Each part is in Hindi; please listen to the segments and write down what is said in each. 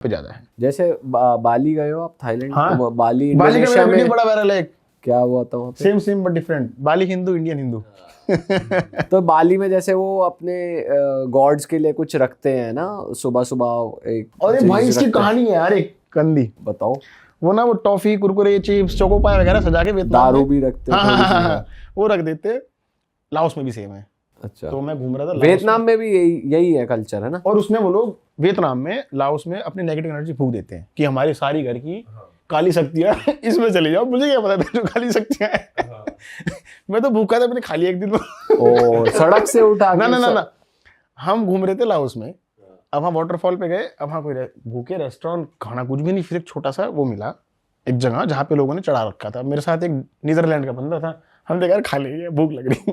पे ज्यादा है। जैसे बाली गए हो आप, थाईलैंड? हाँ, तो बाली का इंडोनेशिया वीडियो में बड़ा वायरल है। क्या हुआ था वहाँ पे? Same but different. Bali Hindu, Indian Hindu. तो बाली में जैसे वो अपने गॉड्स के लिए कुछ रखते हैं ना, सुबह सुबह एक अरे भाई चीज इसकी रखते हैं। कहानी है यार एक कंदी। बताओ। वो ना वो टॉफी, कुरकुरे, चिप्स, चोकोपाई वगैरह सजा के वियतनाम दारू में भी रखते हैं हाँ, थोड़ी सी। हाँ, वो रख देते। लाओस में भी सेम है। अच्छा, तो मैं घूम रहा था लाओस वियतनाम में भी यही है कल्चर, है ना? और उसमें वो लोग वियतनाम में, लाओस में अपनी नेगेटिव एनर्जी फूंक देते हैं कि हमारी सारी घर की काली शक्तियां इसमें चली जाओ। मुझे क्या पता था जो काली शक्तियां हैं। मैं तो भूखा था, मैंने खा लिया एक दिन। ओ, सड़क से उठा ना के ना ना ना, हम घूम रहे थे लाओस में। अब हम वाटरफॉल पे गए। अब वहाँ कोई भूखे रेस्टोरेंट, खाना कुछ भी नहीं। फिर एक छोटा सा वो मिला, एक जगह जहाँ पे लोगों ने चढ़ा रखा था। मेरे साथ एक नीदरलैंड का बंदा था। हम देखा यार खा लेंगे, भूख लग रही।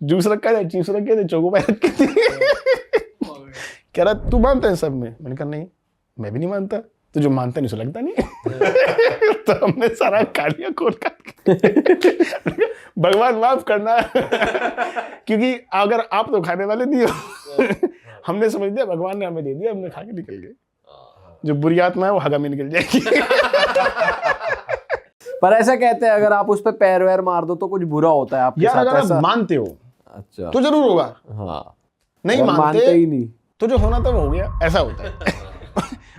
जूस रखा था, चिप्स रखे थे, चोकोपाई रखी थी। कह रहा तू मानता है सब में? मैंने कहा नहीं, मैं भी नहीं मानता। तो जो मानता नहीं सो लगता नहीं। तो हमने सारा खा लिया खोल कर। भगवान माफ करना। क्योंकि अगर आप तो खाने वाले नहीं हो। हमने समझ दिया भगवान ने हमें दे दिया, हमने खा के निकल गए। जो बुरी आत्मा है वो हगा में निकल जाएगी। पर ऐसा कहते हैं अगर आप उस पे पैर वैर मार दो तो कुछ बुरा होता है आपके यार साथ, अगर ऐसा? आप मानते हो अच्छा, तो जरूर होगा। हाँ। नहीं अगर मानते ही नहीं तो जो होना था वो हो गया। ऐसा होता है।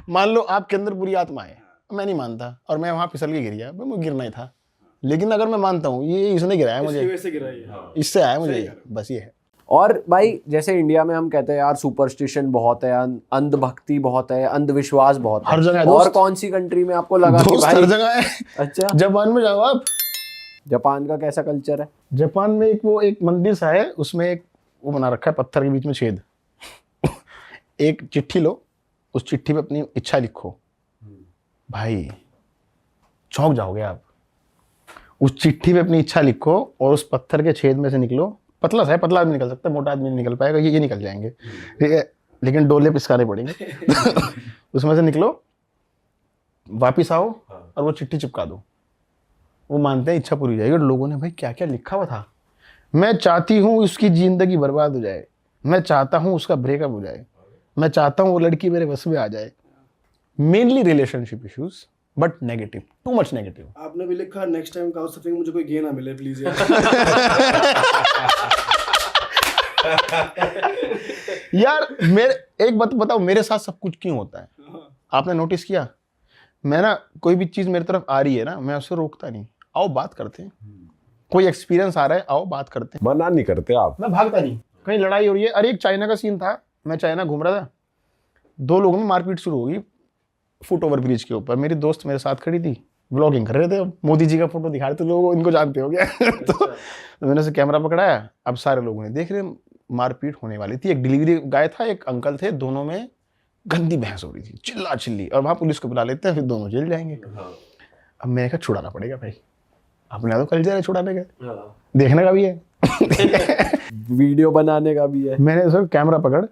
मान लो आपके अंदर बुरी आत्मा है, मैं नहीं मानता और मैं वहां फिसल के गिर गया, मुझे गिरना ही था। लेकिन अगर मैं मानता हूँ ये इसने गिराया मुझे, इससे आया मुझे, बस ये है। और भाई जैसे इंडिया में हम कहते हैं यार सुपरस्टिशन बहुत है, अंधभक्ति बहुत है, अंधविश्वास बहुत है। हर जगह है और दोस्त। कौन सी कंट्री में आपको लगा कि दोस्त भाई? हर जगह है। अच्छा, जापान में जाओ आप। जापान का कैसा कल्चर है? जापान में एक मंदिर सा है, उसमें एक वो बना रखा है, पत्थर के बीच में छेद। एक चिट्ठी लो, उस चिट्ठी पे अपनी इच्छा लिखो। भाई चौंक जाओगे आप। उस चिट्ठी पे अपनी इच्छा लिखो और उस पत्थर के छेद में से निकलो। पतला सा है, पतला आदमी निकल सकता है, मोटा आदमी नहीं निकल पाएगा। ये निकल जाएंगे, ठीक है, लेकिन डोले पिसकाने पड़ेंगे। उसमें से निकलो, वापिस आओ और वो चिट्ठी चिपका दो। वो मानते हैं इच्छा पूरी हो जाएगी। और लोगों ने भाई क्या क्या लिखा हुआ था। मैं चाहती हूँ उसकी जिंदगी बर्बाद हो जाए, मैं चाहता हूँ उसका ब्रेकअप हो जाए, मैं चाहता हूँ वो लड़की मेरे बस में आ जाए। Mainly relationship issues, but negative, too much negative. आपने भी लिखा नेक्स्ट टाइम काउच सर्फिंग मुझे कोई गे ना मिले प्लीज यार। यार मेरे एक बात बताओ, मेरे साथ सब कुछ क्यों होता है? आपने नोटिस किया? मैं ना कोई भी चीज मेरी तरफ आ रही है ना, मैं उससे रोकता नहीं। आओ बात करते हैं। कोई एक्सपीरियंस आ रहा है, आओ बात करते हैं। मना नहीं करते आप? मैं भागता नहीं। कहीं लड़ाई हो रही है, अरे एक चाइना का सीन था। मैं चाइना घूम रहा था, दो लोगों में मारपीट शुरू हो गई फुट ओवर ब्रिज के ऊपर। मेरी दोस्त मेरे साथ खड़ी थी, ब्लॉगिंग कर रहे थे, मोदी जी का फोटो दिखा रहे थे लोगों, इनको जानते हो गया। तो मैंने उसे कैमरा पकड़ाया। अब सारे लोगों ने देख रहे, मारपीट होने वाली थी। एक डिलीवरी गाय था, एक अंकल थे, दोनों में गंदी बहस हो रही थी, चिल्ला चिल्ली। और वहां पुलिस को बुला लेते हैं, फिर दोनों जेल जाएंगे। अब मैंने कहा छुड़ाना पड़ेगा भाई, अपने तो कल्चर है छुड़ाने का, देखने का भी है। वीडियो बनाने का भी है। मैंने सर कैमरा पकड़,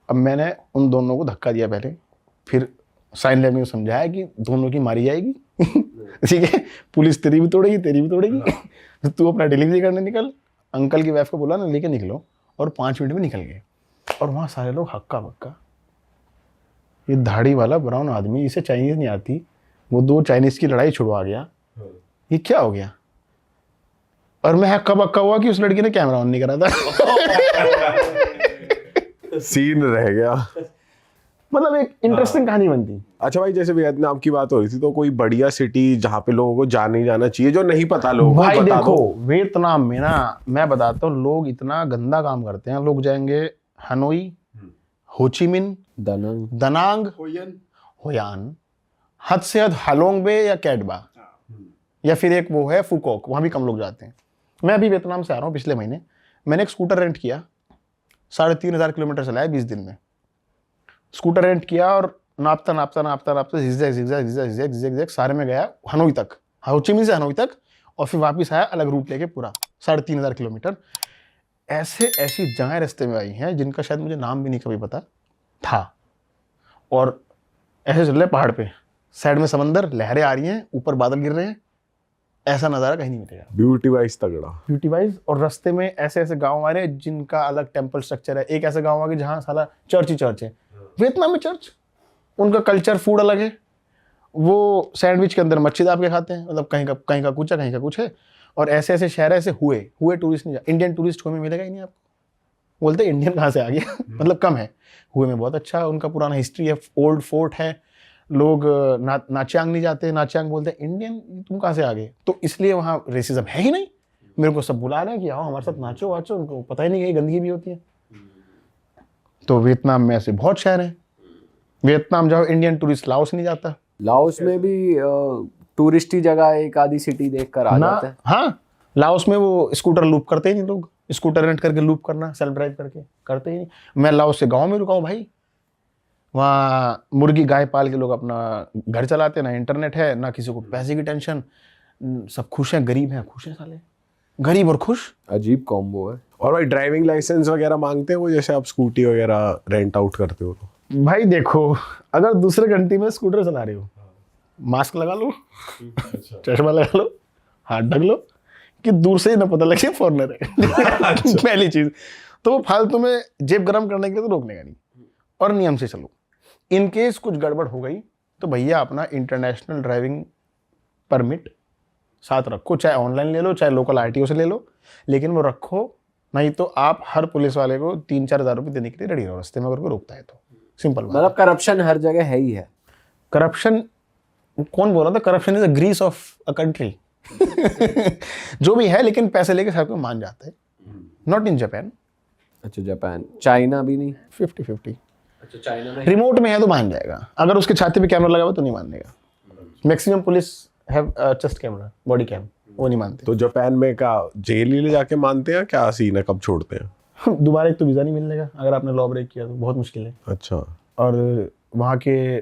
अब मैंने उन दोनों को धक्का दिया पहले, फिर साइन लैंग्वेज में समझाया कि दोनों की मारी जाएगी। ठीक है, पुलिस तेरी भी तोड़ेगी, तेरी भी तोड़ेगी। तो तू अपना डिलीवरी करने निकल। अंकल की वाइफ को बोला ना लेके निकलो, और 5 मिनट में निकल गए। और वहाँ सारे लोग हक्का बक्का। ये दाढ़ी वाला ब्राउन आदमी, इसे चाइनीज नहीं आती, वो 2 चाइनीज की लड़ाई छुड़वा गया, ये क्या हो गया? और मैं हक्का बक्का हुआ कि उस लड़की ने कैमरा ऑन नहीं करा था। सीन रह गया। मतलब एक इंटरेस्टिंग कहानी बनती। अच्छा भाई, जैसे वियतनाम की बात हो रही थी, तो कोई बढ़िया सिटी जहाँ पे लोगों को जाने ही जाना चाहिए, जो नहीं पता लोगों को, भाई बता देखो, दो। वियतनाम में ना मैं बताता हूँ, लोग इतना गंदा काम करते हैं। लोग जाएंगे हनोई, होचिमिन, दनांग, होयान, हद से हद हालोंग बे या कैटबा, या फिर एक वो है फुकोक, वहां भी कम लोग जाते हैं। मैं अभी वियतनाम से आ रहा हूँ, पिछले महीने मैंने एक स्कूटर रेंट किया, 3,500 किलोमीटर चलाया 20 दिन में। स्कूटर रेंट किया और नापता zigzag सारे में गया हनोई तक, होचिमिन से हनोई तक, और फिर वापस आया अलग रूट लेके पूरा 3,500 किलोमीटर। ऐसे ऐसी जगह रास्ते में आई हैं जिनका शायद मुझे नाम भी नहीं कभी पता था। और ऐसे चल रहे पहाड़ पे, साइड में समंदर, लहरें आ रही हैं, ऊपर बादल गिर रहे हैं। ऐसा नज़ारा कहीं नहीं मिलेगा, ब्यूटी वाइज तगड़ा, ब्यूटी वाइज। और रास्ते में ऐसे ऐसे गांव आ रहे हैं जिनका अलग टेंपल स्ट्रक्चर है। एक ऐसा गांव आ गया जहाँ साला चर्च ही चर्च है। वियतनाम में चर्च उनका कल्चर फूड अलग है। वो सैंडविच के अंदर मच्छी दाब के खाते हैं, मतलब कहीं का कुछ है, कहीं का कुछ है। और ऐसे ऐसे शहर ऐसे हुए टूरिस्ट नहीं, इंडियन टूरिस्ट हुए में मिलेगा ही नहीं आपको। बोलते इंडियन कहाँ से आ गया मतलब कम है। हुए में बहुत अच्छा उनका पुराना हिस्ट्री है, ओल्ड फोर्ट है। लोग नाचियांग नहीं जाते, नाचियांग बोलते हैं इंडियन, तुम कहाँ से आ गए। तो इसलिए वहाँ रेसिज्म है ही नहीं। मेरे को सब बुला रहे हैं कि आओ हमारे साथ नाचो वाचो, उनको पता ही नहीं है गंदगी भी होती है। तो वियतनाम में ऐसे बहुत शहर हैं। वियतनाम जाओ, इंडियन टूरिस्ट लाओस नहीं जाता। लाओस में भी टूरिस्टी जगह एक आधी सिटी देख कर आ जाते हैं। हाँ, लाओस में वो स्कूटर लूप करते ही नहीं लोग। स्कूटर रेंट करके लूप करना, सेल्फ ड्राइव करके करते ही नहीं। मैं लाओस से गांव में रुका हूँ भाई, वहाँ मुर्गी गाय पाल के लोग अपना घर चलाते, ना इंटरनेट है, ना किसी को पैसे की टेंशन, सब खुश हैं, गरीब हैं खुश हैं साले, गरीब और खुश। अजीब कॉम्बो है। और भाई ड्राइविंग लाइसेंस वगैरह मांगते हैं वो, जैसे आप स्कूटी वगैरह रेंट आउट करते हो तो? भाई देखो, अगर दूसरे कंट्री में स्कूटर चला रहे हो, मास्क लगा लो, चश्मा लगा लो, हाथ ढक लो, कि दूर से ही ना पता लगे फॉरनर है पहली चीज। तो वो फालतू में जेब गरम करने के लिए तो रोकने का नहीं, और नियम से चलो। इन केस कुछ गड़बड़ हो गई तो भैया अपना इंटरनेशनल ड्राइविंग परमिट साथ रखो, चाहे ऑनलाइन ले लो, चाहे लोकल आरटीओ से ले लो, लेकिन वो रखो। नहीं तो आप हर पुलिस वाले को 3-4 हज़ार रुपये देने के लिए रेडी रहो रास्ते में, अगर कोई रोकता है तो। सिंपल बात। मतलब करप्शन हर जगह है ही है। करप्शन कौन बोल रहा था? Corruption is the grease of a country जो भी है, लेकिन पैसे लेके सब कोई मान जाता है। Not in Japan. अच्छा, जापान, चाइना भी नहीं? 50-50। अच्छा, चाइना में रिमोट में है तो मान जाएगा, अगर उसके छाती पे कैमरा लगा हुआ तो नहीं मानेगा। Maximum police have chest camera, body cam, वो नहीं मानते। तो जापान में का जेल ही ले जाके मानते हैं, क्या सीन है, कब छोड़ते हैं? दोबारा एक तो वीज़ा नहीं मिलने का, अगर आपने लॉ ब्रेक किया तो बहुत मुश्किल है। अच्छा। और वहाँ के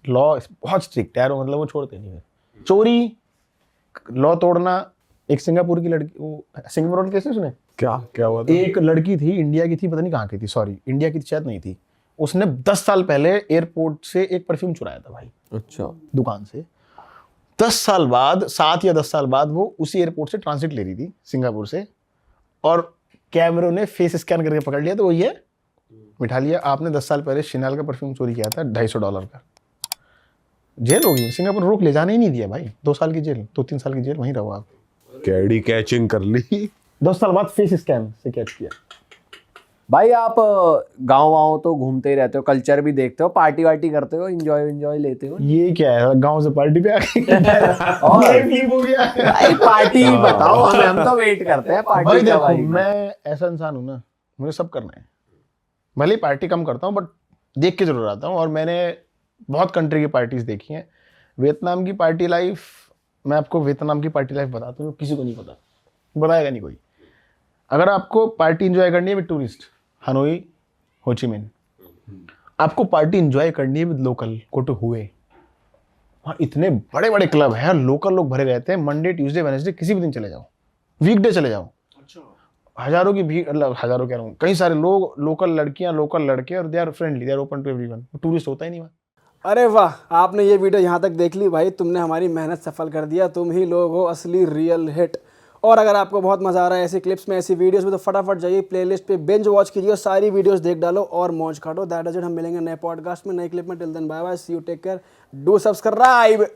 लॉ बहुत स्ट्रिक्ट है यार, मतलब वो छोड़ते नहीं है। चोरी, लॉ तोड़ना। एक सिंगापुर की लड़की, वो सिंगापुर वाले केस सुने? क्या हुआ था? एक लड़की थी, इंडिया की थी, पता नहीं कहाँ की थी, सॉरी इंडिया की शायद नहीं थी। उसने 10 साल पहले एयरपोर्ट से एक परफ्यूम चुराया था भाई, अच्छा, दुकान से। 10 साल बाद, 7 या 10 साल बाद वो उसी एयरपोर्ट से ट्रांजिट ले रही थी सिंगापुर से, और कैमरों ने फेस स्कैन करके पकड़ लिया तो वो ये बिठा लिया, आपने 10 साल पहले शिनाल का परफ्यूम चोरी किया था $250 का। जेल होगी, सिंगापुर रोक ले जाने ही नहीं दिया भाई। 2 साल की जेल, 2-3 साल की जेल, वहीं रहो आप। कैडी कैचिंग कर ली। 10 साल बाद फेस स्कैन से कैच किया। भाई आप गाँव आओ तो घूमते ही रहते हो, कल्चर भी देखते हो, पार्टी वार्टी करते हो, एंजॉय लेते हो। ये क्या है, गांव से पार्टी पे आ गए और ये flip हो गया। भाई पार्टी बताओ हमें, हम तो वेट करते हैं भाई पार्टी का। देखो, भाई मैं ऐसा इंसान हूँ ना, मुझे सब करना है। भले ही पार्टी कम करता हूँ, बट देख के जरूर आता हूँ। और मैंने बहुत कंट्री की पार्टीज देखी हैं। वियतनाम की पार्टी लाइफ, मैं आपको वियतनाम की पार्टी लाइफ बताता हूँ, किसी को नहीं पता, बताएगा नहीं कोई। अगर आपको पार्टी एंजॉय करनी है विद टूरिस्ट, हनोई, होचिमिन। आपको पार्टी एंजॉय करनी है विद लोकल, गो टू हुए। वहाँ इतने बड़े बड़े क्लब हैं, लोकल लोग भरे रहते हैं। मंडे, ट्यूसडे, वेडनेसडे, किसी भी दिन चले जाओ, वीकडे चले जाओ, हजारों की भीड़, हजारों कह रहा हूँ, कई सारे लोग, लोकल लड़कियां, लोकल लड़के, और they are friendly, they are open to everyone. Tourist होता ही नहीं वहाँ। अरे वाह, आपने ये वीडियो यहाँ तक देख ली भाई, तुमने हमारी मेहनत सफल कर दिया। तुम ही लोग हो असली रियल हिट। और अगर आपको बहुत मज़ा आ रहा है ऐसी क्लिप्स में, ऐसी वीडियोस में, तो फटाफट जाइए प्लेलिस्ट पे, बिंज वॉच कीजिए और सारी वीडियोस देख डालो और मौज काटो। That is it. हम मिलेंगे नए पॉडकास्ट में, नए क्लिप में। Till then bye bye, see you, take care, do subscribe.